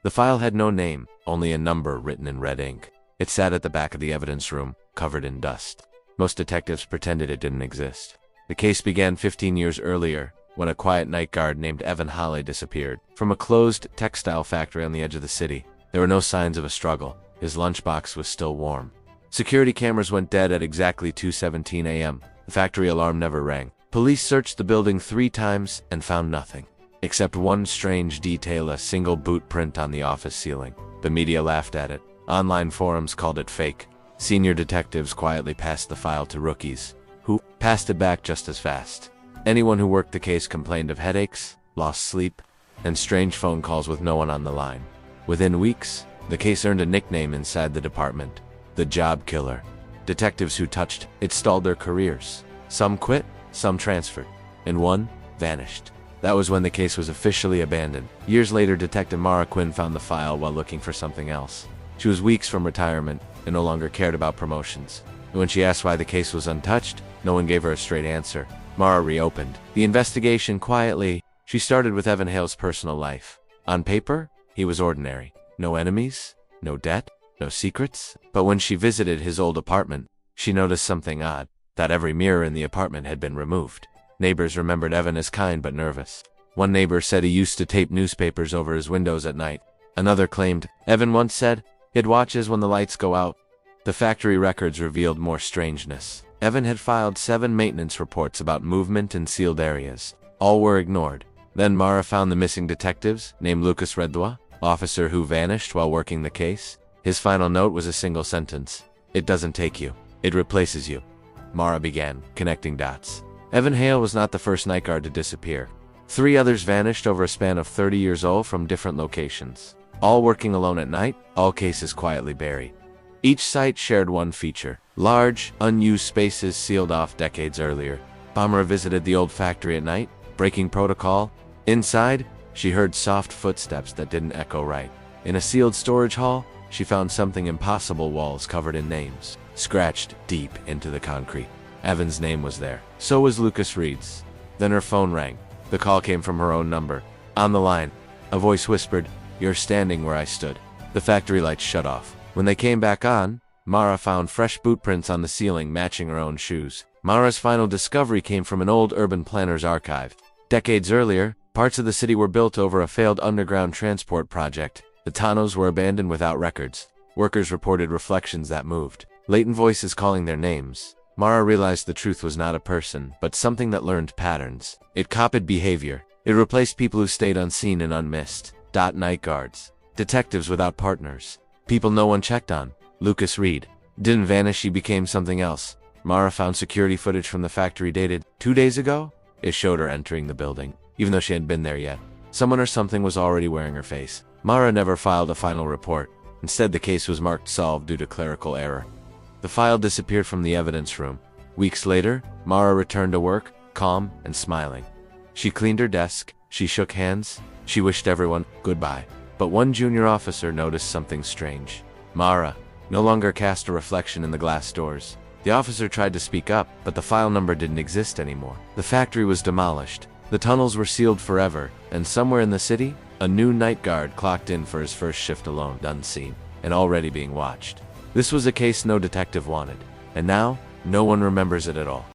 The file had no name, only a number written in red ink. It sat at the back of the evidence room, covered in dust. Most detectives pretended it didn't exist. The case began 15 years earlier, when a quiet night guard named Evan Hawley disappeared from a closed textile factory on the edge of the city. There were no signs of a struggle. His lunchbox was still warm. Security cameras went dead at exactly 2:17 a.m. The factory alarm never rang. Police searched the building 3 times and found nothing, except one strange detail: a single boot print on the office ceiling. The media laughed at it. Online forums called it fake. Senior detectives quietly passed the file to rookies, who passed it back just as fast. Anyone who worked the case complained of headaches, lost sleep, and strange phone calls with no one on the line. Within weeks, the case earned a nickname inside the department: the Job Killer. Detectives who touched it stalled their careers. Some quit, some transferred, and one vanished. That was when the case was officially abandoned. Years later, Detective Mara Quinn found the file while looking for something else. She was weeks from retirement and no longer cared about promotions. And when she asked why the case was untouched, no one gave her a straight answer. Mara reopened the investigation quietly. She started with Evan Hale's personal life. On paper, he was ordinary. No enemies, no debt, no secrets. But when she visited his old apartment, she noticed something odd: that every mirror in the apartment had been removed. Neighbors remembered Evan as kind but nervous. One neighbor said he used to tape newspapers over his windows at night. Another claimed Evan once said he'd watches when the lights go out. The factory records revealed more strangeness. Evan had filed 7 maintenance reports about movement in sealed areas. All were ignored. Then Mara found the missing detectives, named Lucas Redua, officer who vanished while working the case. His final note was a single sentence: "It doesn't take you, it replaces you." Mara began connecting dots. Evan Hale was not the first night guard to disappear. 3 others vanished over a span of 30 years old from different locations. All working alone at night, all cases quietly buried. Each site shared one feature: large, unused spaces sealed off decades earlier. Mara visited the old factory at night, breaking protocol. Inside, she heard soft footsteps that didn't echo right. In a sealed storage hall, she found something impossible: walls covered in names, scratched deep into the concrete. Evan's name was there. So was Lucas Reed's. Then her phone rang. The call came from her own number. On the line, a voice whispered, "You're standing where I stood." The factory lights shut off. When they came back on, Mara found fresh boot prints on the ceiling matching her own shoes. Mara's final discovery came from an old urban planner's archive. Decades earlier, parts of the city were built over a failed underground transport project. The tunnels were abandoned without records. Workers reported reflections that moved, latent voices calling their names. Mara realized the truth was not a person, but something that learned patterns. It copied behavior. It replaced people who stayed unseen and unmissed. Night guards. Detectives without partners. People no one checked on. Lucas Reed didn't vanish, he became something else. Mara found security footage from the factory dated 2 days ago. It showed her entering the building, even though she hadn't been there yet. Someone or something was already wearing her face. Mara never filed a final report. Instead, the case was marked solved due to clerical error. The file disappeared from the evidence room. Weeks later, Mara returned to work, calm and smiling. She cleaned her desk, she shook hands, she wished everyone goodbye. But one junior officer noticed something strange. Mara no longer cast a reflection in the glass doors. The officer tried to speak up, but the file number didn't exist anymore. The factory was demolished. The tunnels were sealed forever, and somewhere in the city, a new night guard clocked in for his first shift alone, unseen, and already being watched. This was a case no detective wanted, and now, no one remembers it at all.